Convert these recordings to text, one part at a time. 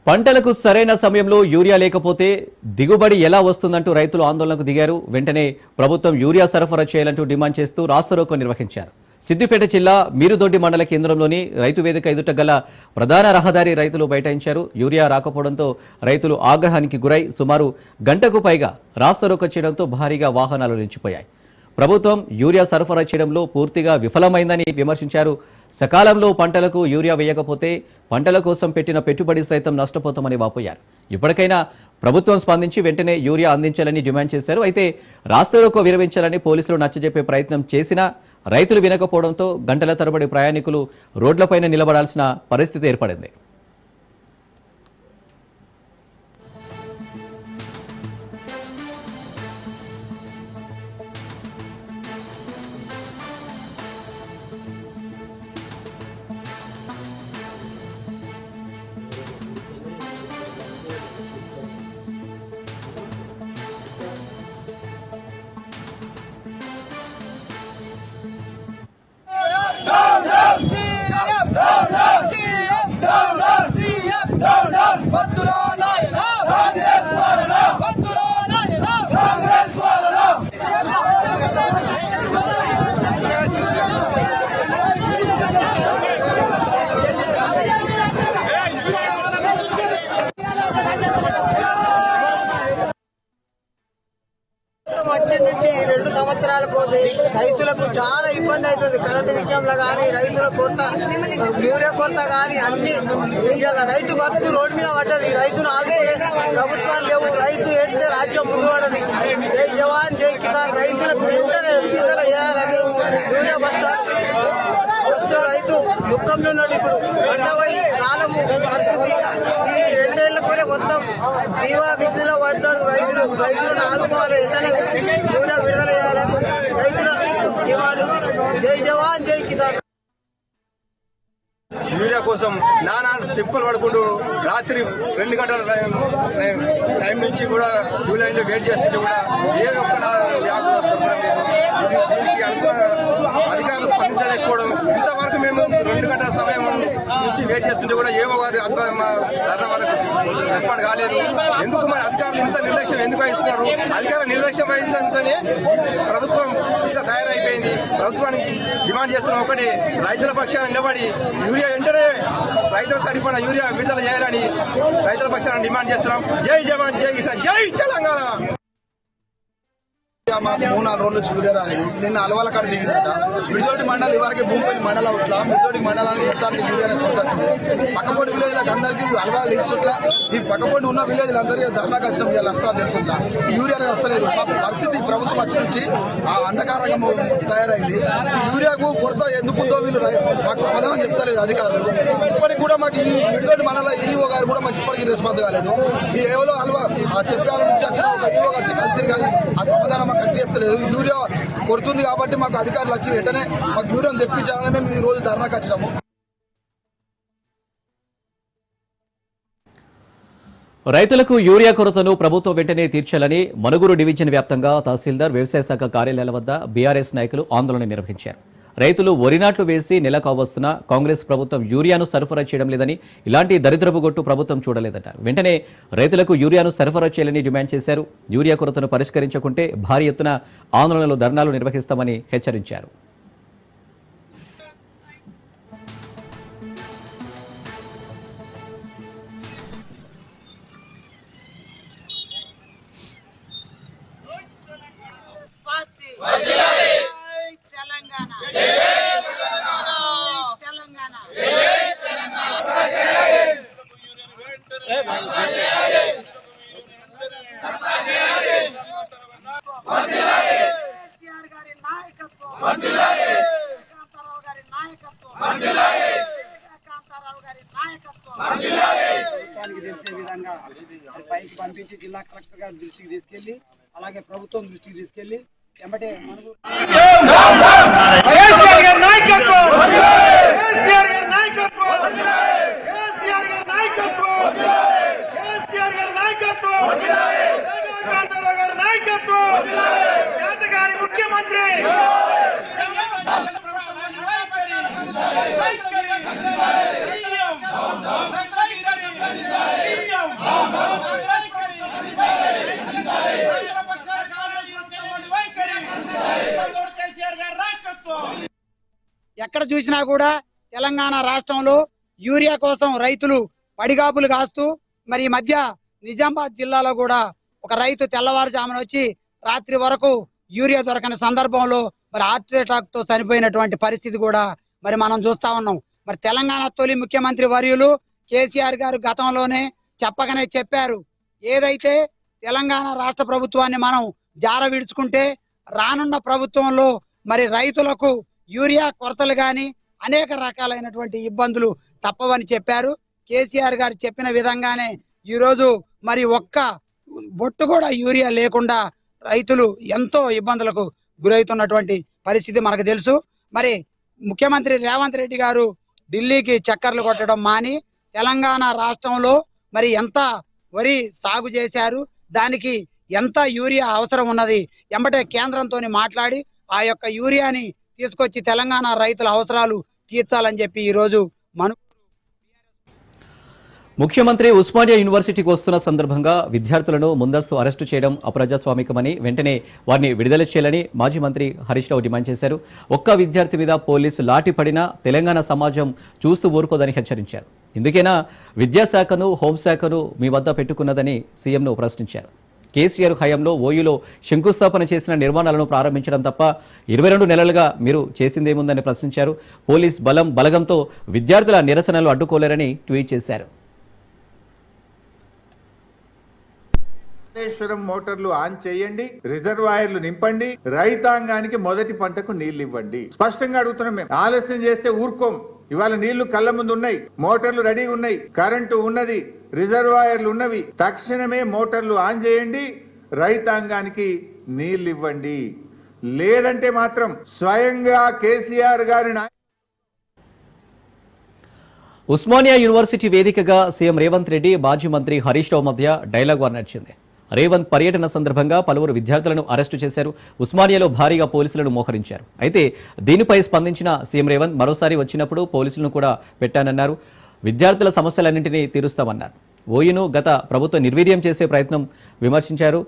పంటలకు సరైన సమయంలో యూరియా లేకపోతే దిగుబడి ఎలా వస్తుందంటూ రైతులు ఆందోళనకు దిగారు. వెంటనే ప్రభుత్వం యూరియా సరఫరా చేయాలంటూ డిమాండ్ చేస్తూ రాస్తారోకో నిర్వహించారు. సిద్దిపేట జిల్లా మీరుదొడ్డి మండల కేంద్రంలోని రైతు వేదిక ఎదుట గల ప్రధాన రహదారి రైతులు బైఠాయించారు. యూరియా రాకపోవడంతో రైతులు ఆగ్రహానికి గురై సుమారు గంటకు పైగా రాస్తారోకో చేయడంతో భారీగా వాహనాలు నిలిచిపోయాయి. ప్రభుత్వం యూరియా సరఫరా చేయడంలో పూర్తిగా విఫలమైందని విమర్శించారు. సకాలంలో పంటలకు యూరియా వేయకపోతే పంటల కోసం పెట్టిన పెట్టుబడి సైతం నష్టపోతామని వాపోయారు. ఇప్పటికైనా ప్రభుత్వం స్పందించి వెంటనే యూరియా అందించాలని డిమాండ్ చేశారు. అయితే రాస్తారోకో విరమించాలని పోలీసులు నచ్చజెప్పే ప్రయత్నం చేసినా రైతులు వినకపోవడంతో గంటల తరబడి ప్రయాణికులు రోడ్లపైన నిలబడాల్సిన పరిస్థితి ఏర్పడింది. వచ్చే నుంచి 2 సంవత్సరాలకు రైతులకు చాలా ఇబ్బంది అవుతుంది. కరెంటు విషయంలో కానీ రైతులకు కొంత యూరియా కొంత కానీ అన్ని ఇవాళ రైతు బతుకు రోడ్డు మీద పడ్డది. రైతును ఆదుకునే ప్రభుత్వాలు లేవు. రైతు ఏడితే రాజ్యం ముందు పడ్డది. జై జవాన్ జై కిసాన్. రైతులకు వెంటనే విడుదల చేయాలని యూరియా బస్తా రైతు దుఃఖంలో ఉన్నాడు. ఇప్పుడు పంటపోయి కాలము పరిస్థితి ఈ 2 ఏళ్లకునే మొత్తం దీవా దిశలో పడ్డారు. రైతులను ఆదుకోవాలి. వెంటనే యూరియా విడుదల చేయాలని రైతుల డిమాండ్. జై జవాన్ జై కిసాన్. యూరియా కోసం నానా తిప్పలు పడుకుంటూ రాత్రి 2 గంటల టైం నుంచి కూడా క్యూ లైన్ లో వెయిట్ చేస్తుంటే కూడా ఏ ఒక్క దొరకడం లేదు. దీనికి అధికారులు స్పందించలేకపోవడం. ఇంతవరకు మేము 2 గంటల సమయం నుంచి వెయిట్ చేస్తుంటే కూడా ఏవో వారి వరకు రెస్పాండ్ కాలేదు. ఎందుకు మరి అధికారులు ఇంత నిర్లక్ష్యం ఎందుకు వహిస్తున్నారు? అధికార నిర్లక్ష్యం వహించడంతోనే ప్రభుత్వం ఇట్లా తయారైపోయింది. ప్రభుత్వానికి డిమాండ్ చేస్తున్నాం ఒకటి, రైతుల పక్షాన నిలబడి యూరియా వెంటనే రైతులకు సరిపడా యూరియా విడుదల చేయాలని రైతుల పక్షాన డిమాండ్ చేస్తున్నాం. జై జవాన్ జై కిసాన్ జై తెలంగాణ. మాకు 3-4 రోజులు యూరియా రాలేదు. నిన్న అలవాల కాడ దిగిందట. మిడిదోటి మండలం ఇవరకు భూమిపల్లి మండలం ఇట్లా మిడిదోటి మండలానికి మొత్తానికి యూరియా కొరత వచ్చింది. పక్కపొడి విలేజ్లకు అందరికీ అలవాలు ఇచ్చుట్లా ఈ పక్కపొడి ఉన్న విలేజ్లు అందరికీ ధర్నాకు వచ్చిన ఇవాళ వస్తా తెలుసుట్లా యూరియా వస్తలేదు. మాకు పరిస్థితి ప్రభుత్వం వచ్చి నుంచి అంధకారంగా తయారైంది. యూరియాకు కొరత ఎందుకుందో వీళ్ళు మాకు సమాధానం చెప్తలేదు అధికారులు. ఇప్పటికి కూడా మాకు ఈ మిడిదోటి మండలం ఈఓ గారు కూడా మాకు ఇప్పటికీ రెస్పాన్స్ కాలేదు. ఈ ఏవో అలవా చెప్పాల నుంచి వచ్చిన ఒక ఈఓ వచ్చి కలిసి కానీ ఆ సమాధానం కట్టి చెప్తలేదు. యూరియా కొడుతుంది కాబట్టి మాకు అధికారులు వచ్చి వెంటనే మాకు యూరియాను తెప్పించాలని మేము ఈ రోజు ధర్నాకు వచ్చినాము. రైతులకు యూరియా కొరతను ప్రభుత్వం వెంటనే తీర్చాలని మనుగురు డివిజన్ వ్యాప్తంగా తహసీల్దార్, వ్యవసాయ శాఖ కార్యాలయాల వద్ద బీఆర్ఎస్ నాయకులు ఆందోళన నిర్వహించారు. రైతులు వరి నాట్లు వేసి నెల కావస్తున్నా కాంగ్రెస్ ప్రభుత్వం యూరియాను సరఫరా చేయడం లేదని, ఇలాంటి దరిద్రపు గొట్టు ప్రభుత్వం చూడలేదన్నారు. వెంటనే రైతులకు యూరియాను సరఫరా చేయాలని డిమాండ్ చేశారు. యూరియా కొరతను పరిష్కరించకుంటే భారీ ఎత్తున ఆందోళనలు, ధర్నాలు నిర్వహిస్తామని హెచ్చరించారు. ప్రభుత్వానికి తెలిసే విధంగా పైకి పంపించి జిల్లా కలెక్టర్ గారి దృష్టికి తీసుకెళ్లి అలాగే ప్రభుత్వం దృష్టికి తీసుకెళ్లి ఎంబటే ముఖ్యమంత్రి ఎక్కడ చూసినా కూడా తెలంగాణ రాష్ట్రంలో యూరియా కోసం రైతులు పడిగాపులు కాస్తూ మరి ఈ మధ్య నిజామాబాద్ జిల్లాలో కూడా ఒక రైతు తెల్లవారుజామున వచ్చి రాత్రి వరకు యూరియా దొరకని సందర్భంలో మరి హార్ట్ అటాక్ తో చనిపోయినటువంటి పరిస్థితి కూడా మరి మనం చూస్తా ఉన్నాం. మరి తెలంగాణ తొలి ముఖ్యమంత్రి వర్యులు కేసీఆర్ గారు గతంలోనే చెప్పగానే చెప్పారు, ఏదైతే తెలంగాణ రాష్ట్ర ప్రభుత్వాన్ని మనం జార విడుచుకుంటే రానున్న ప్రభుత్వంలో మరి రైతులకు యూరియా కొరతలు గాని అనేక రకాలైనటువంటి ఇబ్బందులు తప్పవని చెప్పారు. కేసీఆర్ గారు చెప్పిన విధంగానే ఈరోజు మరి ఒక్క బొట్టు కూడా యూరియా లేకుండా రైతులు ఎంతో ఇబ్బందులకు గురవుతున్నటువంటి పరిస్థితి మనకు తెలుసు. మరి ముఖ్యమంత్రి రేవంత్ రెడ్డి గారు ఢిల్లీకి చక్కర్లు కొట్టడం మాని తెలంగాణ రాష్ట్రంలో మరి ఎంత వరి సాగు చేశారు, దానికి ఎంత యూరియా అవసరం ఉన్నది ఎంబటే కేంద్రంతో మాట్లాడి ఆ యొక్క యూరియాని తీసుకొచ్చి తెలంగాణ రైతుల అవసరాలు తీర్చాలని చెప్పి ఈరోజు ముఖ్యమంత్రి ఉస్మానియా యూనివర్సిటీకి వస్తున్న సందర్భంగా విద్యార్థులను ముందస్తు అరెస్టు చేయడం అప్రజాస్వామికమని వెంటనే వారిని విడుదల చేయాలని మాజీ మంత్రి హరీష్ రావు డిమాండ్ చేశారు. ఒక్క విద్యార్థి మీద పోలీసు లాఠీ పడినా తెలంగాణ సమాజం చూస్తూ ఊరుకోదని హెచ్చరించారు. ఇందుకేనా విద్యాశాఖను హోంశాఖను మీ వద్ద పెట్టుకున్నదని సీఎంను ప్రశ్నించారు. కేసీఆర్ హయాంలో ఓయూలో శంకుస్థాపన చేసిన నిర్మాణాలను ప్రారంభించడం తప్ప 22 నెలలుగా మీరు చేసిందేముందని ప్రశ్నించారు. పోలీస్ బలగంతో విద్యార్థుల నిరసనలు అడ్డుకోలేరని ట్వీట్ చేశారు. కాళేశ్వరం మోటార్లు ఆన్ చేయండి, రిజర్వాయర్లు నింపండి, రైతాంగానికి మొదటి పంటకు నీళ్లు ఇవ్వండి. స్పష్టంగా అడుగుతున్నాం. మేము ఆలస్యం చేస్తే ఊరుకోం. ఇవాళ నీళ్లు కళ్ళ ముందు ఉన్నాయి, మోటార్లు రెడీ ఉన్నాయి, కరెంటు ఉన్నది, రిజర్వాయర్లు ఉన్నవి. తక్షణమే మోటార్లు ఆన్ చేయండి, రైతాంగానికి నీళ్లు ఇవ్వండి. లేదంటే మాత్రం స్వయంగా కేసీఆర్ గారి ఉస్మానియా యూనివర్సిటీ వేదికగా సీఎం రేవంత్ రెడ్డి మాజీ మంత్రి హరీష్ రావు మధ్య డైలాగ్ వార్ నడిచింది. రేవంత్ పర్యటన సందర్భంగా పలువురు విద్యార్థులను అరెస్టు చేశారు. ఉస్మానియాలో భారీగా పోలీసులను మోహరించారు. అయితే దీనిపై స్పందించిన సీఎం రేవంత్ మరోసారి వచ్చినప్పుడు పోలీసులను కూడా పెట్టానన్నారు. విద్యార్థుల సమస్యలన్నింటినీ తీరుస్తామన్నారు. ఓయూను గత ప్రభుత్వం నిర్వీర్యం చేసే ప్రయత్నం విమర్శించారు.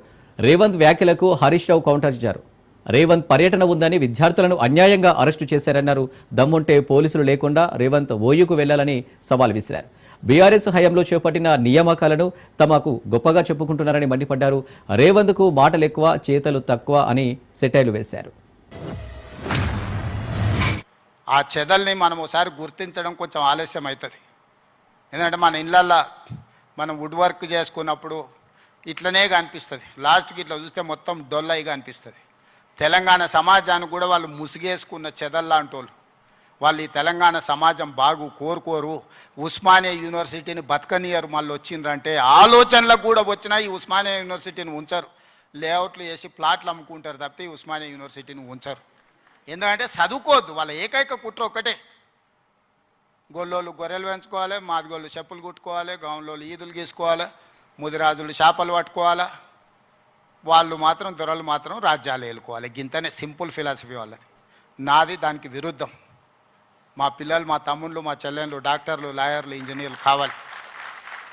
రేవంత్ వ్యాఖ్యలకు హరీష్ రావు కౌంటర్ ఇచ్చారు. రేవంత్ పర్యటన ఉందని విద్యార్థులను అన్యాయంగా అరెస్టు చేశారన్నారు. దమ్ముంటే పోలీసులు లేకుండా రేవంత్ ఓయూకు వెళ్లాలని సవాల్ విసిరారు. బీఆర్ఎస్ హయాంలో చేపట్టిన నియామకాలను తమకు గొప్పగా చెప్పుకుంటున్నారని మండిపడ్డారు. రేవంత్కు మాటలు ఎక్కువ, చేతలు తక్కువ అని సెటైర్లు వేశారు. ఆ చెదల్ని మనం ఒకసారి గుర్తించడం కొంచెం ఆలస్యం అవుతుంది. ఎందుకంటే మన ఇళ్ళల్లో మనం వుడ్ వర్క్ చేసుకున్నప్పుడు ఇట్లనే కనిపిస్తుంది. లాస్ట్కి ఇట్లా చూస్తే మొత్తం డొల్లయిగా అనిపిస్తుంది. తెలంగాణ సమాజానికి కూడా వాళ్ళు ముసుగేసుకున్న చెదల్లాంటి వాళ్ళు ఈ తెలంగాణ సమాజం కోరుకోరు. ఉస్మానియా యూనివర్సిటీని బతకనియరు. మళ్ళీ వచ్చిండ్రంటే ఆలోచనలకు కూడా వచ్చినా ఈ ఉస్మానియా యూనివర్సిటీని ఉంచరు. లేఅవుట్లు వేసి ప్లాట్లు అమ్ముకుంటారు తప్పితే ఈ ఉస్మానియా యూనివర్సిటీని ఉంచరు. ఎందుకంటే చదువుకోవద్దు. వాళ్ళ ఏకైక కుట్ర ఒక్కటే, గొల్లోళ్ళు గొర్రెలు పెంచుకోవాలి, మాదిగోళ్ళు చెప్పులు కుట్టుకోవాలి, గౌన్లోళ్ళు ఈదులు గీసుకోవాలి, ముదిరాజులు చేపలు పట్టుకోవాలి, వాళ్ళు మాత్రం దొరలు మాత్రం రాజ్యాలు ఏలుకోవాలి. గింతనే సింపుల్ ఫిలాసఫీ వాళ్ళది. నాది దానికి విరుద్ధం. మా పిల్లలు, మా తమ్ముళ్ళు, మా చెల్లెళ్ళు డాక్టర్లు, లాయర్లు, ఇంజనీర్లు కావాలి.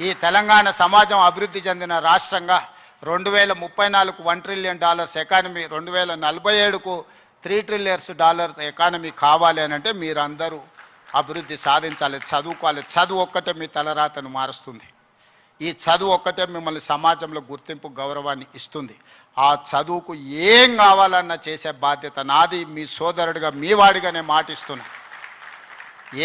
ఈ తెలంగాణ సమాజం అభివృద్ధి చెందిన రాష్ట్రంగా 2034కు $1 ట్రిలియన్ ఎకానమీ, 2047కు $3 ట్రిలియన్స్ ఎకానమీ కావాలి అని అంటే మీరందరూ అభివృద్ధి సాధించాలి, చదువుకోవాలి. చదువు ఒక్కటే మీ తలరాతను మారుస్తుంది. ఈ చదువు ఒక్కటే మిమ్మల్ని సమాజంలో గుర్తింపు, గౌరవాన్ని ఇస్తుంది. ఆ చదువుకు ఏం కావాలన్నా చేసే బాధ్యత నాది. మీ సోదరుడిగా, మీ వాడిగానే మాటిస్తున్నా.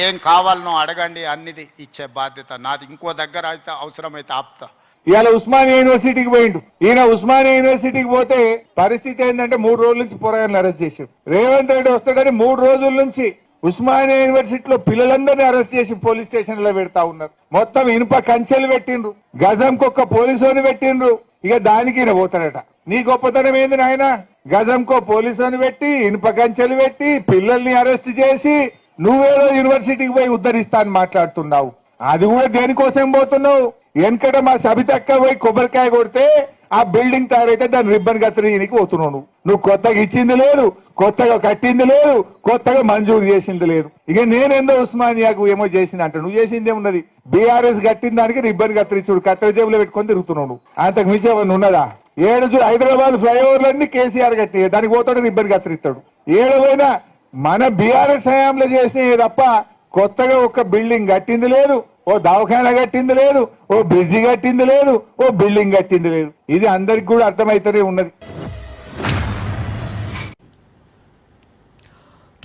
ఏం కావాలనో అడగండి, అన్నిది ఇచ్చే బాధ్యత నాది. ఇంకో దగ్గర అయితే అవసరమైతే ఆపుతా. ఇవాళ ఉస్మానియా యూనివర్సిటీకి పోయిండు. ఈయన ఉస్మానియా యూనివర్సిటీకి పోతే పరిస్థితి ఏంటంటే 3 రోజుల నుంచి పోరాయాలను అరెస్ట్ చేశారు. రేవంత్ రెడ్డి వస్తాడని 3 రోజుల నుంచి ఉస్మానియా యూనివర్సిటీలో పిల్లలందరినీ అరెస్ట్ చేసి పోలీస్ స్టేషన్ లో పెడతా ఉన్నారు. మొత్తం ఇనుప కంచెలు పెట్టిండ్రు, గజంకొక్క పోలీసుని పెట్టిండ్రు. ఇక దానికి ఈయన పోతాడట. నీ గొప్పతనం ఏంది నాయన? గజంకో పోలీసుని పెట్టి, ఇనుప కంచెలు పెట్టి, పిల్లల్ని అరెస్ట్ చేసి నువ్వేదో యూనివర్సిటీకి పోయి ఉద్ధరిస్తా అని మాట్లాడుతున్నావు. అది కూడా దేనికోసం పోతున్నావు? వెనకట మా సబితక్క పోయి కొబ్బరికాయ కొడితే ఆ బిల్డింగ్ తయారైతే దాన్ని రిబ్బన్ కత్తిరీనికి పోతున్నావు. నువ్వు కొత్తగా ఇచ్చింది లేదు, కొత్తగా కట్టింది లేదు, కొత్తగా మంజూరు చేసింది లేదు. ఇక నేనేందో ఉస్మానియాకు ఏమో చేసింది అంటే నువ్వు చేసింది ఏమున్నది? బీఆర్ఎస్ కట్టిన దానికి రిబ్బన్ కత్తిరించుడు, కత్తెర జేబులో పెట్టుకొని తిరుగుతున్నావు. అంతకు మించి ఏమన్నా ఉన్నదా? హైదరాబాద్ ఫ్లైఓవర్లన్నీ కేసీఆర్ కట్టి దానికి పోతాడు, రిబ్బన్ కత్తిరిస్తాడు. ఏడవైనా మన బీఆర్ఎస్ హయాంలో చేసినవి తప్ప కొత్తగా ఒక్క బిల్డింగ్ కట్టింది లేదు, ఓ దవాఖానా కట్టింది లేదు, ఓ బ్రిడ్జి కట్టింది లేదు, ఓ బిల్డింగ్ కట్టింది లేదు. ఇది అందరికి కూడా అర్థమైతేనే ఉన్నది.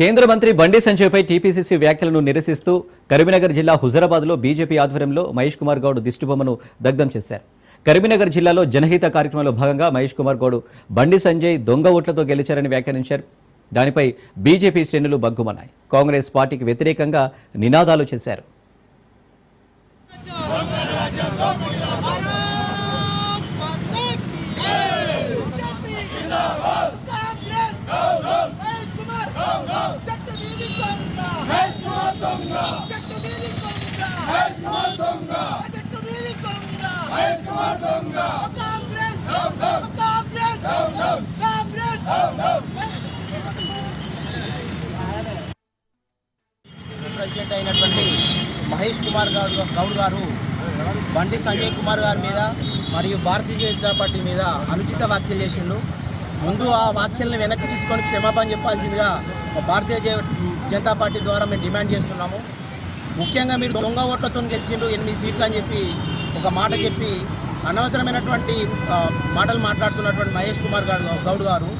కేంద్ర మంత్రి బండి సంజయ్పై టీపీసీసీ వ్యాఖ్యలను నిరసిస్తూ కరీంనగర్ జిల్లా హుజరాబాద్లో బీజేపీ ఆధ్వర్యంలో మహేష్ కుమార్ గౌడ్ దిష్టిబొమ్మను దగ్ధం చేశారు. కరీంనగర్ జిల్లాలో జనహిత కార్యక్రమంలో భాగంగా మహేష్ కుమార్ గౌడ్ బండి సంజయ్ దొంగ ఓట్లతో గెలిచారని వ్యాఖ్యానించారు. దానిపై బీజేపీ శ్రేణులు బగ్గుమన్నాయి. కాంగ్రెస్ పార్టీకి వ్యతిరేకంగా నినాదాలు చేశారు. ప్రెసిడెంట్ అయినటువంటి మహేష్ కుమార్ గౌడ్ గారు బండి సంజయ్ కుమార్ గారి మీద మరియు భారతీయ జనతా పార్టీ మీద అనుచిత వ్యాఖ్యలు చేసిండు. ముందు ఆ వ్యాఖ్యలను వెనక్కి తీసుకొని క్షమాపణ చెప్పాల్సిందిగా భారతీయ జనతా పార్టీ ద్వారా మేము డిమాండ్ చేస్తున్నాము. ముఖ్యంగా మీరు దొంగ ఓట్లతో గెలిచిండ్రు 8 సీట్లు అని చెప్పి ఒక మాట చెప్పి అనవసరమైనటువంటి మాటలు మాట్లాడుతున్నటువంటి మహేష్ కుమార్ గౌడ్ గారు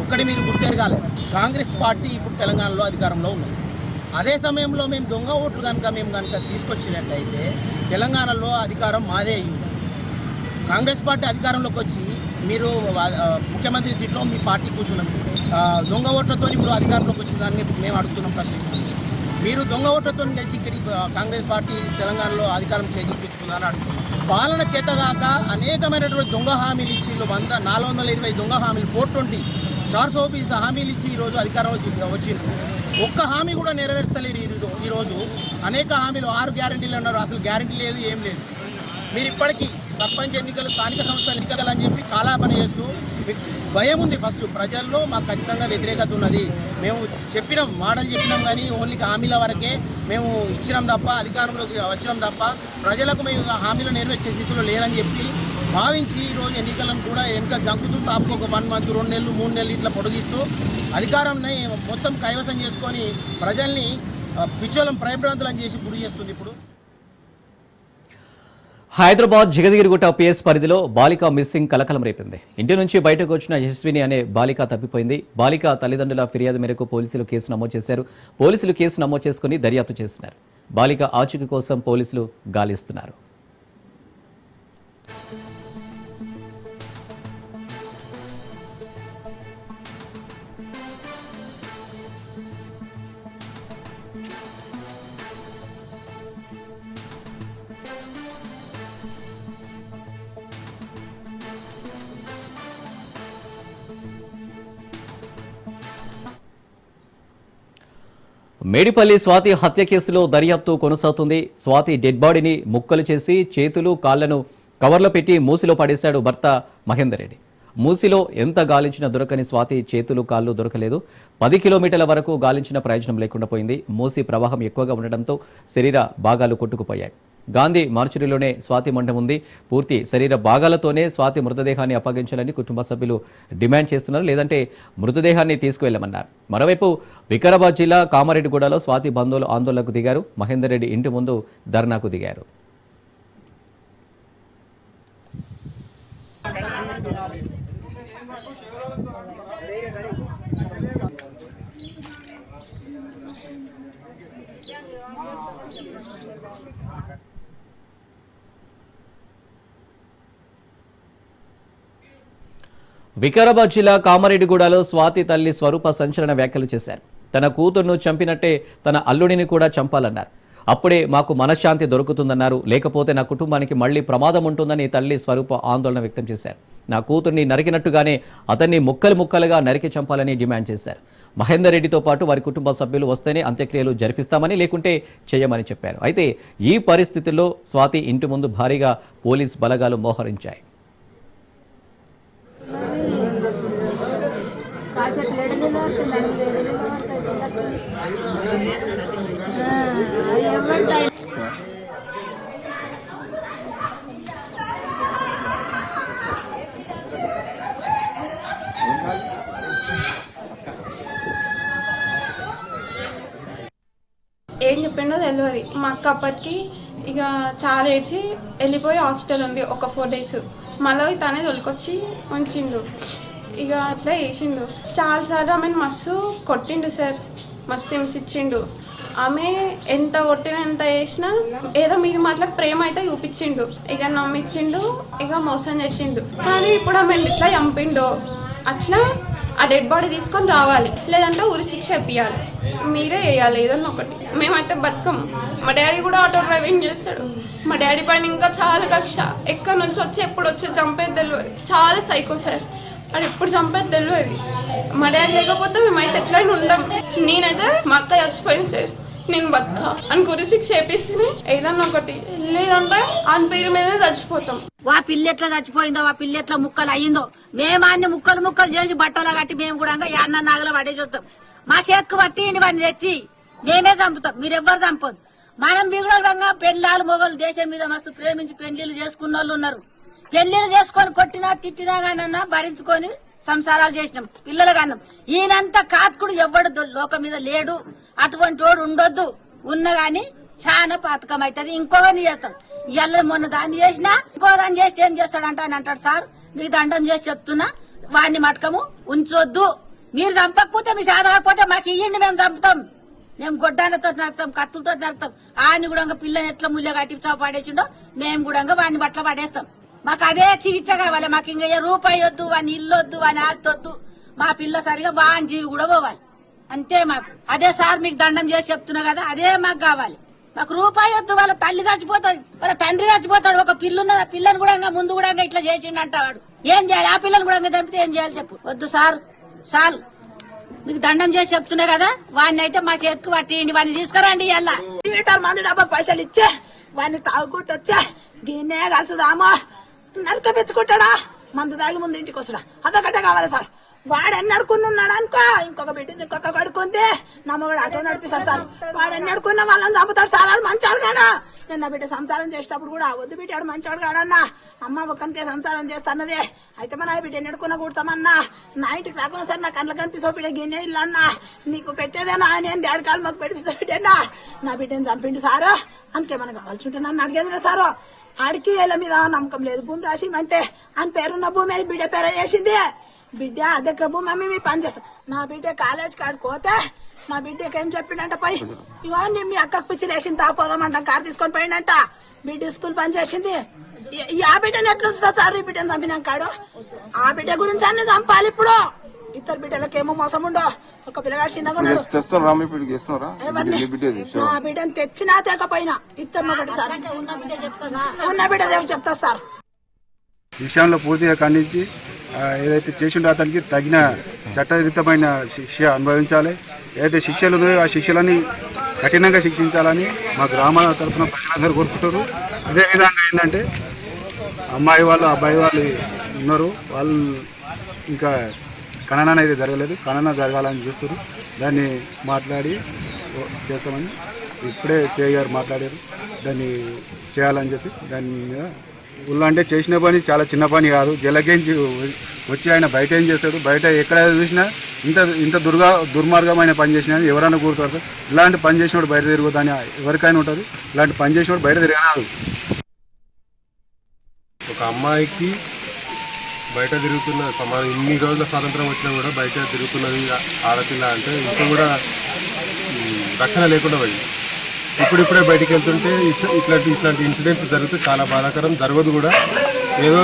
ఒక్కటి మీరు గుర్తెరగాలి. కాంగ్రెస్ పార్టీ ఇప్పుడు తెలంగాణలో అధికారంలో ఉంది. అదే సమయంలో మేము దొంగ ఓట్లు కనుక తీసుకొచ్చినట్టయితే తెలంగాణలో అధికారం మాదే అయ్యింది. కాంగ్రెస్ పార్టీ అధికారంలోకి వచ్చి మీరు ముఖ్యమంత్రి సీట్లో మీ పార్టీ కూర్చున్నాం. దొంగ ఓట్లతో ఇప్పుడు అధికారంలోకి వచ్చిందని మేము అడుగుతున్నాం, ప్రశ్నిస్తున్నాం. మీరు దొంగ ఓట్లతో గెలిచి ఇక్కడికి కాంగ్రెస్ పార్టీ తెలంగాణలో అధికారం చేజిక్కించుకుందని అడుగుతున్నాం. పాలన చేతగాక అనేకమైనటువంటి దొంగ హామీలు ఇచ్చి 420 దొంగ హామీలు 420 420 హామీలు ఇచ్చి ఈరోజు అధికారం వచ్చింది. ఒక్క హామీ కూడా నెరవేర్చలేరు. ఈరోజు అనేక హామీలు 6 గ్యారెంటీలు అన్నారు, అసలు గ్యారెంటీ లేదు, ఏం లేదు. మీరు ఇప్పటికీ సర్పంచ్ ఎన్నికలు, స్థానిక సంస్థల ఎన్నికలు అని చెప్పి కాలాపన చేస్తూ మీకు భయం ఉంది. ఫస్ట్ ప్రజల్లో మాకు ఖచ్చితంగా వ్యతిరేకత ఉన్నది. మేము చెప్పినాం, మాటలు చెప్పినాం, కానీ ఓన్లీ హామీల వరకే మేము ఇచ్చినాం తప్ప అధికారంలోకి వచ్చినాం తప్ప ప్రజలకు మేము హామీలు నెరవేర్చే స్థితిలో లేరని చెప్పి భావించి ఈరోజు ఎన్నికలను కూడా వెనుక జంకుతూ తాపుకు ఒక 1 మంత్ 2 నెలలు 3 నెలలు ఇట్లా పొడిగిస్తూ అధికారాన్ని మొత్తం కైవసం చేసుకొని ప్రజల్ని పిచ్చోళం భయభ్రాంతులను చేసి గురి చేస్తుంది. ఇప్పుడు హైదరాబాద్ జగదగిరిగుట్ట పిఎస్ పరిధిలో బాలిక మిస్సింగ్ కలకలం రేపింది. ఇంటి నుంచి బయటకు వచ్చిన యశస్విని అనే బాలిక తప్పిపోయింది. బాలిక తల్లిదండ్రుల ఫిర్యాదు మేరకు పోలీసులు కేసు నమోదు చేశారు. పోలీసులు కేసు నమోదు చేసుకుని దర్యాప్తు చేస్తున్నారు. బాలిక ఆచూకీ కోసం పోలీసులు గాలిస్తున్నారు. మేడిపల్లి స్వాతి హత్య కేసులో దర్యాప్తు కొనసాగుతుంది. స్వాతి డెడ్ బాడీని ముక్కలు చేసి చేతులు కాళ్లను కవర్లో పెట్టి మూసిలో పడేశాడు భర్త మహేందర్ రెడ్డి. మూసిలో ఎంత గాలించినా దొరకని స్వాతి చేతులు కాళ్ళు దొరకలేదు. 10 కిలోమీటర్ల వరకు గాలించిన ప్రయోజనం లేకుండా పోయింది. మూసి ప్రవాహం ఎక్కువగా ఉండడంతో శరీర భాగాలు కొట్టుకుపోయాయి. గాంధీ మార్చురీలోనే స్వాతి మండం ఉంది. పూర్తి శరీర భాగాలతోనే స్వాతి మృతదేహాన్ని అప్పగించాలని కుటుంబ సభ్యులు డిమాండ్ చేస్తున్నారు. లేదంటే మృతదేహాన్ని తీసుకువెళ్లమన్నారు. మరోవైపు వికారాబాద్ జిల్లా కామారెడ్డిగూడలో స్వాతి బంధువులు ఆందోళనకు దిగారు. మహేందర్ రెడ్డి ఇంటి ముందు ధర్నాకు దిగారు. వికారాబాద్ జిల్లా కామారెడ్డిగూడలో స్వాతి తల్లి స్వరూప సంచలన వ్యాఖ్యలు చేశారు. తన కూతుర్ను చంపినట్టే తన అల్లుడిని కూడా చంపాలన్నారు. అప్పుడే మాకు మనశ్శాంతి దొరుకుతుందన్నారు. లేకపోతే నా కుటుంబానికి మళ్లీ ప్రమాదం ఉంటుందని తల్లి స్వరూప ఆందోళన వ్యక్తం చేశారు. నా కూతుర్ని నరికినట్టుగానే అతన్ని ముక్కలు ముక్కలుగా నరికి చంపాలని డిమాండ్ చేశారు. మహేందర్ రెడ్డితో పాటు వారి కుటుంబ సభ్యులు వస్తేనే అంత్యక్రియలు జరిపిస్తామని, లేకుంటే చేయమని చెప్పారు. అయితే ఈ పరిస్థితుల్లో స్వాతి ఇంటి ముందు భారీగా పోలీస్ బలగాలు మోహరించాయి. తెలియదు. మా అక్క అప్పటికి ఇక చాలా ఏడ్చి వెళ్ళిపోయి హాస్టల్ ఉంది ఒక 4 days. మళ్ళీ తనే తొలికొచ్చి ఉంచిండు. ఇక అట్లా వేసిండు. చాలాసార్లు ఆమెను మస్తు కొట్టిండు సార్, మస్తు హింసించిండు. ఆమె ఎంత కొట్టినా ఎంత చేసినా ఏదో మీద మాటలకు ప్రేమ అయితే చూపించిండు. ఇక నమ్మించిండు, ఇక మోసం చేసిండు. కానీ ఇప్పుడు ఆమె ఇట్లా చంపిండు. అట్లా ఆ డెడ్ బాడీ తీసుకొని రావాలి, లేదంటే ఉరి శిక్ష ఇప్పియాలి. మీరే వేయాలి ఏదన్నా ఒకటి. మేమైతే బతుకం. మా డాడీ కూడా ఆటో డ్రైవింగ్ చేస్తాడు. మా డాడీ పైన ఇంకా చాలా కక్ష. ఎక్కడి నుంచి వచ్చి ఎప్పుడు వచ్చి చంపేది తెలియదు. చాలా సైకో సార్. అది ఎప్పుడు చంపేది తెలియదు. మా డాడీ లేకపోతే మేమైతే ఎట్లయినా ఉండం. నేనైతే మా అక్క చచ్చిపోయింది సార్, నేను బతుక అని ఉరి శిక్ష చేపిస్తే ఏదన్నా ఒకటి, లేదంటే ఆయన పేరు మీదనే చచ్చిపోతాం. వా పిల్ల ఎట్లా చచ్చిపోయిందో, వా పిల్ల ఎట్లా ముక్కలు అయ్యిందో, మేము అన్ని ముక్కలు ముక్కలు చేసి బట్టలు కట్టి మేము కూడా యాన్న నాగలు పడేసేస్తాం. మా చేతికి పట్టి వాడిని తెచ్చి మేమే చంపుతాం, మీరెవ్వరు చంపదు. మనం మిగుడంగా పెళ్ళాలు మొగలు దేశం మీద మస్తు ప్రేమించి పెళ్లిళ్ళు చేసుకున్న వాళ్ళు ఉన్నారు. పెళ్లిళ్ళు చేసుకొని కొట్టినా తిట్టినా గానన్నా భరించుకొని సంసారాలు చేసినాం, పిల్లలు కన్నాం. ఈయనంతా కాతుకుడు ఎవ్వడు లోకం మీద లేడు. అటువంటి వాడు ఉండొద్దు. ఉన్న గాని చాలా పాతకం అవుతుంది. ఇంకోగాని చేస్తాడు. ఇవాళ మొన్న దాన్ని చేసినా ఇంకో దాన్ని చేస్తే ఏం చేస్తాడంట అని అంటాడు. సార్ మీకు దండం చేసి చెప్తున్నా, వాడిని మటకము ఉంచొద్దు. మీరు చంపకపోతే మీ చదవకపోతే మాకు ఇయ్యండి, మేము చంపుతాం. మేము గొడ్డాలతో నరుకుతాం, కత్తులతో నరుకుతాం. ఆయన కూడా పిల్లని ఎట్లా ముళ్ళ కట్టి పడేసిండో మేము కూడా వాడిని బట్టలు పడేస్తాం. మాకు అదే చికిత్స కావాలి. మాకు ఇంకా రూపాయి వద్దు, వాని ఇల్లు వద్దు, వాని ఆస్తి వద్దు. మా పిల్ల సరిగా వాని జీవి కూడా పోవాలి, అంతే మాకు. అదే సార్ మీకు దండం చేసి చెప్తున్నా కదా, అదే మాకు కావాలి. మాకు రూపాయి వద్దు. వాళ్ళ తల్లి చచ్చిపోతాడు, వాళ్ళ తండ్రి చచ్చిపోతాడు. ఒక పిల్లున్నది, ఆ పిల్లని కూడా ముందు కూడా ఇట్లా చేసిండు అంటాడు. ఏం చేయాలి? ఆ పిల్లని కూడా చంపితే ఏం చేయాలి చెప్పు. వద్దు సార్, సార్ మీకు దండం చేసి చెప్తున్నా కదా, వాడిని అయితే మా చేతికి పట్టిండి, వాడిని తీసుకురండి. ఇలా లీటర్ మంది డబ్బా పైసలు ఇచ్చే వాడిని తాగుకుంటూ వచ్చా గిన్నె కలుసుదామా నరకపెచ్చుకుంటాడా, మందు తాగి ముందు ఇంటికి వస్తాడా, అదొకటే కావాలి సార్. వాడు ఎన్ని అడుకున్నాడు అనుకో, ఇంకొక బిడ్డ ఇంకొక కడుకుంది నమ్మగాడు ఆటో నడిపిస్తాడు సార్. వాడు ఎన్ని అడుకున్నా వాళ్ళని చంపుతాడు సార్. వాడు మంచోడు కాడా. నేను నా బిడ్డ సంసారం చేసేటప్పుడు కూడా వద్దు బిడ్డాడు మంచోడు కాడన్నా, అమ్మ ఒక్కరికే సంసారం చేస్తాన్నదే. అయితే మన బిడ్డ ఎన్నుకున్నా కూడతామన్నా, నా ఇంటికి రాకుండా సార్ నా కళ్ళ కనిపిస్తావు బిడ్డ గిన్నె ఇల్లు అన్నా, నీకు పెట్టేదేనా నేను డాడీ కాలు మాకు పెట్టిస్తా బిడ్డన్నా. నా బిడ్డని చంపిండు సారు, అందుకేమన్నా కావాల్సి ఉంటే నన్ను అడిగేది సారు. ఆడికి వీళ్ళ మీద నమ్మకం లేదు. భూమి రాసిమంటే అని పేరున్న భూమి బిడ్డ పేర చేసింది. బిడ్డ దగ్గర భూమి అమ్మి మీ పని చేస్తా. నా బిడ్డ కాలేజ్ కాడికి పోతే నా బిడ్డకి ఏం చెప్పిండంట, పోయి ఇగో మీ అక్కకు పిచ్చి వేసింది తాపోదామంట, కారు తీసుకొని పోయిండంట. బిడ్డ స్కూల్ పని చేసింది. ఆ బిడ్డను ఎట్లా వస్తుందా సార్? ఈ బిడ్డను చంపినాకాడు ఆ బిడ్డ గురించి అన్ని చంపాలి. ఇప్పుడు ఇద్దరు బిడ్డలకేమో మోసం ఉండో. ఒక పిల్లగాడు చిన్నగా నా బిడ్డను తెచ్చినా తేకపోయినా ఇద్దరు ఒకటి సార్. ఉన్న బిడ్డ చెప్తా సార్. విషయంలో పూర్తిగా ఖండించి ఏదైతే చేసిండో అతనికి తగిన చట్టరీతమైన శిక్ష అనుభవించాలి. ఏదైతే శిక్షలు ఉన్నాయో ఆ శిక్షలని కఠినంగా శిక్షించాలని మా గ్రామాల తరఫున ప్రజలందరూ కోరుకుంటారు. అదేవిధంగా ఏంటంటే అమ్మాయి వాళ్ళు అబ్బాయి వాళ్ళు ఉన్నారు, వాళ్ళు ఇంకా ఖనన అనేది జరగలేదు, ఖనన జరగాలని చూస్తారు. దాన్ని మాట్లాడి చేస్తామని ఇప్పుడే సిఐ గారు మాట్లాడారు. దాన్ని చేయాలని చెప్పి దాని మీద ఊళ్ళో అంటే చేసిన పని చాలా చిన్న పని కాదు. జలకేంచి వచ్చి ఆయన బయట ఏం చేస్తాడు, బయట ఎక్కడ చూసినా ఇంత దుర్మార్గమైన పని చేసినా ఎవరైనా కూర్చోరు. ఇలాంటి పని చేసినప్పుడు బయట తిరుగుతాని ఎవరికైనా ఉంటుంది. ఇలాంటి పని చేసినప్పుడు బయట తిరగరాదు. ఒక అమ్మాయికి బయట తిరుగుతున్న సమానం ఇన్ని రోజుల స్వాతంత్రం వచ్చినా కూడా బయట తిరుగుతున్నది ఆడపిల్ల అంటే ఇంకా కూడా రక్షణ లేకుండా పోయింది. ఇప్పుడిప్పుడే బయటికి వెళ్తుంటే ఇట్లాంటి ఇన్సిడెంట్స్ జరిగితే చాలా బాధాకరం. జరగదు కూడా, ఏదో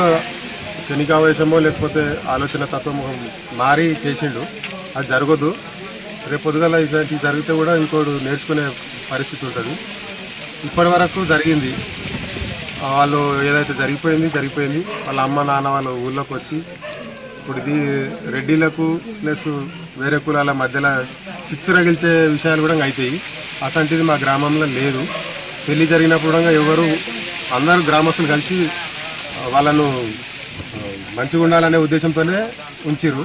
క్షణికావేశమో లేకపోతే ఆలోచన తత్వం మారి చేసిండు, అది జరగదు. రేపు పొద్దుగల ఇలాంటివి జరిగితే కూడా ఇంకోడు నేర్చుకునే పరిస్థితి ఉంటుంది. ఇప్పటి వరకు జరిగింది, వాళ్ళు ఏదైతే జరిగిపోయింది. వాళ్ళ అమ్మ నాన్న వాళ్ళ ఊళ్ళోకి వచ్చి ఇప్పుడు ఇది రెడ్డిలకు ప్లస్ వేరే కులాల మధ్యలో చిచ్చు రగిల్చే విషయాలు కూడా అవుతాయి. అసంటిది మా గ్రామంలో లేదు. పెళ్లి జరిగినప్పుడు కూడా అందరూ గ్రామస్తులు కలిసి వాళ్ళను మంచిగా ఉండాలనే ఉద్దేశంతోనే ఉంచిర్రు.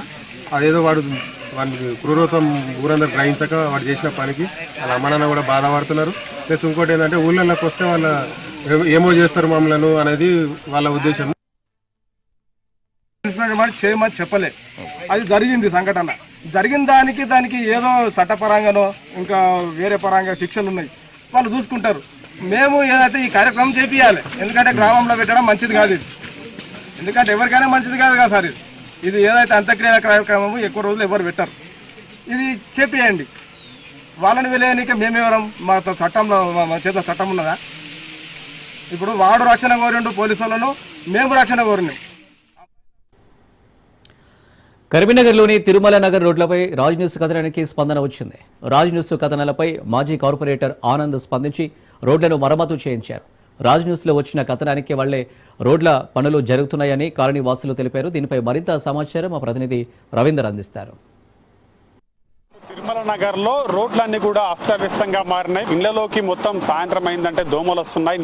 అదేదో వాడిని క్రూరత్వం ఊరందరూ గ్రహించక వాడు చేసిన పనికి వాళ్ళ అమ్మ నాన్న కూడా బాధపడుతున్నారు. ప్లస్ ఇంకోటి ఏంటంటే ఊళ్ళలోకి వస్తే వాళ్ళ ఏమో చేస్తారు మమ్మలను అనేది వాళ్ళ ఉద్దేశం. చేయమని చెప్పలే, అది జరిగింది సంఘటన. జరిగిన దానికి ఏదో చట్టపరంగానో ఇంకా వేరే పరంగా శిక్షలు ఉన్నాయి. వాళ్ళు చూసుకుంటారు. మేము ఏదైతే ఈ కార్యక్రమం చేపియాలి, ఎందుకంటే గ్రామంలో పెట్టడం మంచిది కాదు ఇది, ఎందుకంటే ఎవరికైనా మంచిది కాదు కదా సార్ ఇది ఏదైతే అంత్యక్రియల కార్యక్రమము ఎక్కువ రోజులు ఎవరు పెట్టరు, ఇది చేపియండి. వాళ్ళని వెళ్ళేయడానికి మేమెవరం, మా చట్టంలో మా చేత చట్టం ఉన్నదా? ఇప్పుడు వాడు రక్షణ కోరిండు పోలీసు వాళ్ళను, మేము రక్షణ కోరినాం. కరీంనగర్లోని తిరుమల నగర్ రోడ్లపై రాజ్ న్యూస్ కథనానికి స్పందన వచ్చింది. రాజ్ న్యూస్ కథనాలపై మాజీ కార్పొరేటర్ ఆనంద్ స్పందించి రోడ్లను మరమ్మతు చేయించారు. రాజ్ న్యూస్లో వచ్చిన కథనానికి వాళ్లే రోడ్ల పనులు జరుగుతున్నాయని కాలనీ వాసులు తెలిపారు. దీనిపై మరింత సమాచారం మా ప్రతినిధి రవీందర్ అందిస్తారు. తిరుమల నగర్లో రోడ్లన్నీ కూడా అస్తవ్యస్తంగా మారినాయి. ఇళ్లలోకి మొత్తం సాయంత్రం అయిందంటే దోమలు వస్తున్నాయి,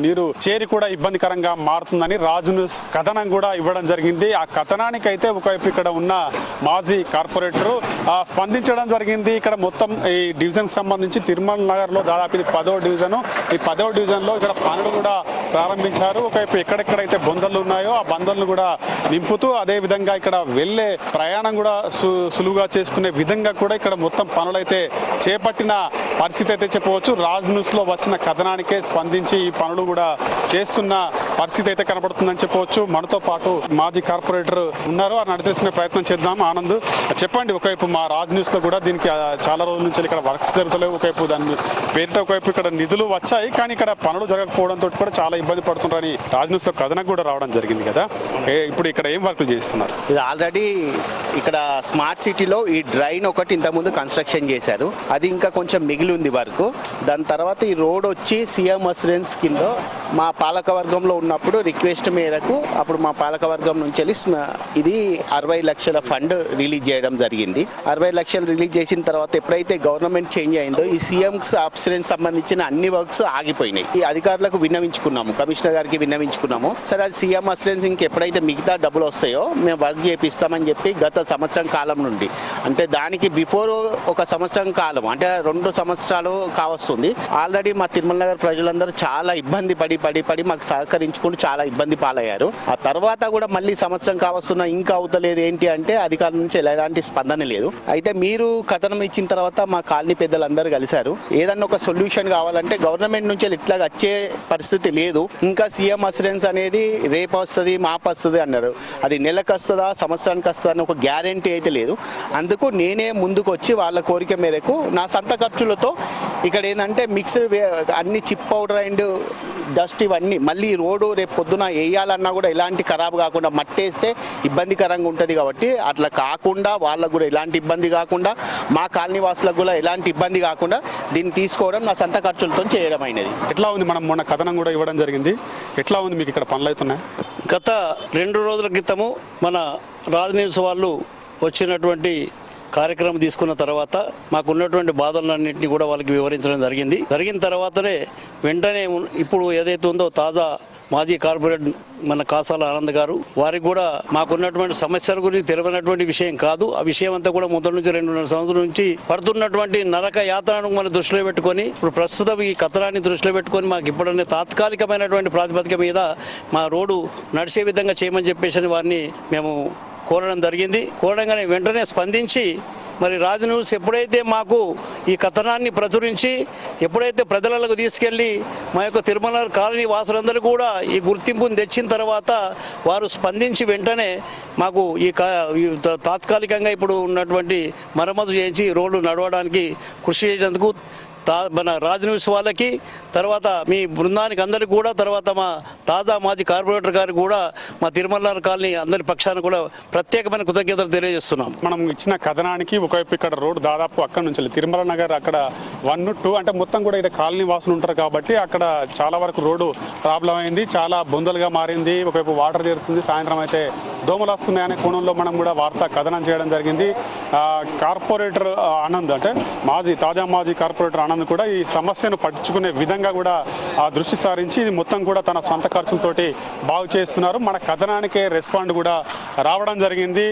నీరు చేరి కూడా ఇబ్బందికరంగా మారుతుందని రాజ్ న్యూస్ కథనం కూడా ఇవ్వడం జరిగింది. ఆ కథనానికైతే ఒకవైపు ఇక్కడ ఉన్న మాజీ కార్పొరేటర్ స్పందించడం జరిగింది. ఇక్కడ మొత్తం ఈ డివిజన్ సంబంధించి తిరుమల నగర్లో దాదాపు ఇది 10వ డివిజన్. ఈ 10వ డివిజన్లో ఇక్కడ పనులు కూడా ప్రారంభించారు. ఒకవైపు ఎక్కడెక్కడైతే బొందలు ఉన్నాయో ఆ బందర్లను కూడా నింపుతూ అదేవిధంగా ఇక్కడ వెళ్ళే ప్రయాణం కూడా సులువుగా చేసుకునే విధంగా కూడా ఇక్కడ మొత్తం పనులైతే చేపట్టిన పరిస్థితి అయితే చెప్పవచ్చు. రాజ్ న్యూస్ లో వచ్చిన కథనానికే స్పందించి ఈ పనులు కూడా చేస్తున్న పరిస్థితి అయితే కనబడుతుందని చెప్పవచ్చు. మనతో పాటు మాజీ కార్పొరేటర్ ఉన్నారు, వారిని అడిగేసిన ప్రయత్నం చేద్దాం. ఆనంద్, చెప్పండి, ఒకవైపు మా రాజ్ న్యూస్ లో కూడా దీనికి చాలా రోజుల నుంచి ఇక్కడ వర్క్స్ జరుగుతలేవు, ఒకవైపు దాని పేరిట ఒకవైపు ఇక్కడ నిధులు వచ్చాయి కానీ ఇక్కడ పనులు జరగకపోవడంతో కూడా చాలా ఇబ్బంది పడుతున్నారని రాజ్ న్యూస్ లో కథనం కూడా రావడం జరిగింది కదా. ఇప్పుడు ఇక్కడ ఏం వర్క్లు చేస్తున్నారు? ఇది ఆల్రెడీ ఇక్కడ స్మార్ట్ సిటీలో ఈ డ్రైన్ ఒకటి ఇంతకుముందు కన్స్ట్రక్షన్ చేశారు, అది ఇంకా కొంచెం మిగిలి ఉంది వరకు. దాని తర్వాత ఈ రోడ్ వచ్చి సీఎం అసిరెన్స్ కింద మా పాలకవర్గంలో ఉన్నప్పుడు రిక్వెస్ట్ మేరకు అప్పుడు మా పాలకవర్గం నుంచి వెళ్ళి ఇది 60 లక్షల ఫండ్ రిలీజ్ చేయడం జరిగింది. 60 లక్షలు రిలీజ్ చేసిన తర్వాత ఎప్పుడైతే గవర్నమెంట్ చేంజ్ అయిందో ఈ సీఎం అసిరెన్స్ సంబంధించిన అన్ని వర్క్స్ ఆగిపోయినాయి. ఈ అధికారులకు విన్నవించుకున్నాము, కమిషనర్ గారికి విన్నవించుకున్నాము. సరే అది సీఎం అసిరెన్స్ ఇంకెప్పుడైతే మిగతా డబ్బులు వస్తాయో మేము వర్క్ చేపిస్తామని చెప్పి గత సంవత్సరం కాలం నుండి, అంటే దానికి బిఫోర్ ఒక సంవత్సరం కాలం అంటే 2 సంవత్సరాలు కావస్తుంది. ఆల్రెడీ మా తిరుమల నగర్ ప్రజలందరూ చాలా ఇబ్బంది పడి మాకు సహకరించుకుంటూ చాలా ఇబ్బంది పాలయ్యారు. ఆ తర్వాత కూడా మళ్ళీ సంవత్సరం కావస్తున్నా ఇంకా అవుతలేదు ఏంటి అంటే అధికారుల నుంచి ఎలాంటి స్పందన లేదు. అయితే మీరు కథనం ఇచ్చిన తర్వాత మా కాలనీ పెద్దలందరూ కలిశారు, ఏదన్నా ఒక సొల్యూషన్ కావాలంటే గవర్నమెంట్ నుంచి ఇట్లా వచ్చే పరిస్థితి లేదు. ఇంకా సీఎం అసిరెన్స్ అనేది రేపు వస్తుంది మాపు వస్తుంది అన్నారు, అది నెలకు వస్తుందా సంవత్సరానికి వస్తుందా అని ఒక గ్యారంటీ అయితే లేదు. అందుకు నేనే ముందుకు వచ్చి వాళ్ళ కోరిక మేరకు నా సొంత ఖర్చులతో ఇక్కడ ఏంటంటే మిక్స్డ్ అన్ని చిప్ పౌడర్ అండ్ డస్ట్ ఇవన్నీ మళ్ళీ రోడ్డు రేపు పొద్దున వేయాలన్నా కూడా ఎలాంటి ఖరాబ్ కాకుండా మట్టేస్తే ఇబ్బందికరంగా ఉంటుంది కాబట్టి అట్లా కాకుండా వాళ్ళకు కూడా ఎలాంటి ఇబ్బంది కాకుండా మా కాలనీ వాసులకు కూడా ఎలాంటి ఇబ్బంది కాకుండా దీన్ని తీసుకోవడం నా సొంత ఖర్చులతో చేయడం అయినది. ఎట్లా ఉంది? మనం మొన్న కథనం కూడా ఇవ్వడం జరిగింది, ఎట్లా ఉంది మీకు ఇక్కడ పనులు అవుతున్నాయి? గత 2 రోజుల క్రితము మన రాజ్ న్యూస్ వాళ్ళు వచ్చినటువంటి కార్యక్రమం తీసుకున్న తర్వాత మాకున్నటువంటి బాధలన్నింటినీ కూడా వాళ్ళకి వివరించడం జరిగిన తర్వాతనే వెంటనే ఇప్పుడు ఏదైతే ఉందో తాజా మాజీ కార్పొరేట్ మన కాసాల ఆనంద్ గారు వారికి కూడా మాకున్నటువంటి సమస్యల గురించి తెలియనటువంటి విషయం కాదు. ఆ విషయం అంతా కూడా మొదటి నుంచి 2.5 సంవత్సరాల నుంచి పడుతున్నటువంటి నరక యాతనను మనం దృష్టిలో పెట్టుకొని ఇప్పుడు ప్రస్తుతం ఈ కథనాన్ని దృష్టిలో పెట్టుకొని మాకు ఇప్పుడనే తాత్కాలికమైనటువంటి ప్రాతిపదిక మీద మా రోడ్డు నడిచే విధంగా చేయమని చెప్పేసి వారిని మేము కోరడం జరిగింది. కోరడంగానే వెంటనే స్పందించి మరి రాజ్ న్యూస్ ఎప్పుడైతే మాకు ఈ కథనాన్ని ప్రచురించి ఎప్పుడైతే ప్రజలకు తీసుకెళ్ళి మా యొక్క తిరుమల కాలనీ వాసులందరూ కూడా ఈ గుర్తింపును తెచ్చిన తర్వాత వారు స్పందించి వెంటనే మాకు ఈ తాత్కాలికంగా ఇప్పుడు ఉన్నటువంటి మరమ్మతు చేయించి రోడ్డు నడవడానికి కృషి చేసేందుకు మన రాజ్ న్యూస్ వాళ్ళకి తర్వాత మీ బృందానికి అందరికీ కూడా తర్వాత మా తాజా మాజీ కార్పొరేటర్ గారికి కూడా మా తిరుమల కాలనీ అందరి పక్షాన కూడా ప్రత్యేకమైన కృతజ్ఞతలు తెలియజేస్తున్నాం. మనం ఇచ్చిన కథనానికి ఒకవైపు ఇక్కడ రోడ్డు దాదాపు అక్కడ నుంచి తిరుమల నగర్ అక్కడ 1, 2 అంటే మొత్తం కూడా ఇక్కడ కాలనీ వాసులు ఉంటారు కాబట్టి అక్కడ చాలా వరకు రోడ్డు ప్రాబ్లం అయింది, చాలా బొందలుగా మారింది. ఒకవైపు వాటర్ చేరుతుంది, సాయంత్రం అయితే దోమలు వస్తున్నాయనే కోణంలో మనం కూడా వార్తా కథనం చేయడం జరిగింది. కార్పొరేటర్ ఆనంద్ అంటే తాజా మాజీ కార్పొరేటర్ ఆనంద్ కూడా ఈ సమస్యను పట్టించుకునే విధంగా కూడా ఆ దృష్టి సారించి ఇది మొత్తం కూడా తన సొంత ఖర్చులతోటి బాగు చేస్తున్నారు. మన కథనానికే రెస్పాండ్ కూడా రావడం జరిగింది.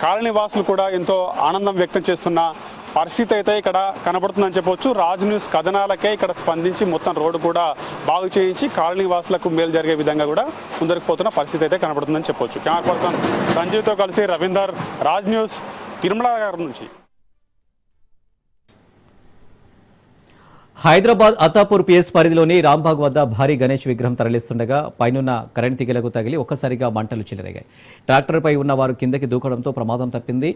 కాలనీ వాసులు కూడా ఎంతో ఆనందం వ్యక్తం చేస్తున్న పరిస్థితి అయితే ఇక్కడ కనబడుతుందని చెప్పవచ్చు. రాజ్ న్యూస్ కథనాలకే ఇక్కడ స్పందించి మొత్తం రోడ్డు కూడా బాగు చేయించి కాలనీ వాసులకు మేలు జరిగే విధంగా కూడా ముందరికి పోతున్న పరిస్థితి అయితే కనబడుతుందని చెప్పవచ్చు. కెమెరా పర్సన్ సంజీవ్తో కలిసి రవీందర్, రాజ్ న్యూస్, తిరుమల నగర్ నుంచి. హైదరాబాద్ అత్తాపూర్ పిఎస్ పరిధిలోని రాంబాగ్ వద్ద భారీ గణేష్ విగ్రహం తరలిస్తుండగా పైనున్న కరెంట్ తీగలకు తగిలి ఒక్కసారిగా మంటలు చెలరేగాయి. ట్రాక్టర్పై ఉన్న వారు కిందకి దూకడంతో ప్రమాదం తప్పింది.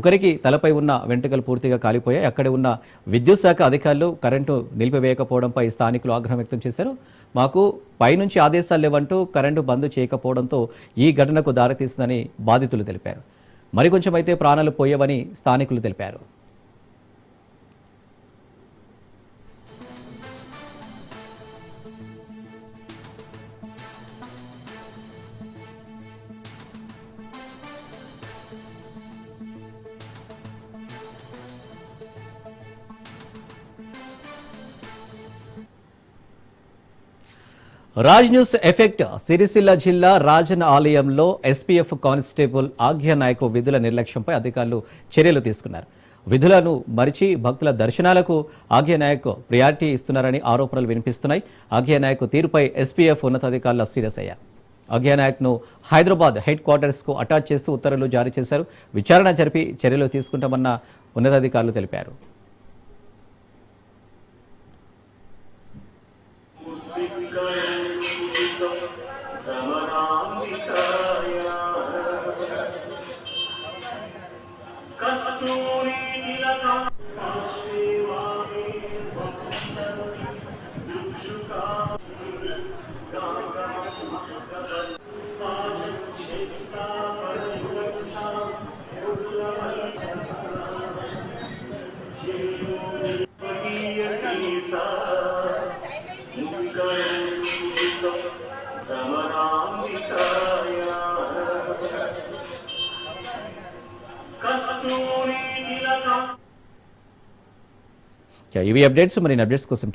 ఒకరికి తలపై ఉన్న వెంట్రుకలు పూర్తిగా కాలిపోయాయి. అక్కడే ఉన్న విద్యుత్ శాఖ అధికారులు కరెంటు నిలిపివేయకపోవడంపై స్థానికులు ఆగ్రహం వ్యక్తం చేశారు. మాకు పైనుంచి ఆదేశాలు లేవంటూ కరెంటు బంద్ చేయకపోవడంతో ఈ ఘటనకు దారితీసిందని బాధితులు తెలిపారు. మరికొంచెం అయితే ప్రాణాలు పోయేవని స్థానికులు తెలిపారు. రాజ్ న్యూస్ ఎఫెక్ట్ సిరిసిల్ల జిల్లా రాజన్ ఆలయంలో ఎస్పీఎఫ్ కానిస్టేబుల్ ఆగ్య నాయక్ విధుల నిర్లక్ష్యంపై అధికారులు చర్యలు తీసుకున్నారు. విధులను మరిచి భక్తుల దర్శనాలకు ఆగ్య నాయక్ ప్రియారిటీ ఇస్తున్నారని ఆరోపణలు వినిపిస్తున్నాయి. ఆగ్య నాయక్ తీరుపై ఎస్పీఎఫ్ ఉన్నతాధికారులు సీరియస్ అయ్యారు. ఆగ్య నాయక్ను హైదరాబాద్ హెడ్ క్వార్టర్స్కు అటాచ్ చేస్తూ ఉత్తర్వులు జారీ చేశారు. విచారణ జరిపి చర్యలు తీసుకుంటామన్న ఉన్నతాధికారులు తెలిపారు. ఇవి అప్డేట్స్. మరిన్ని అప్డేట్స్ కోసం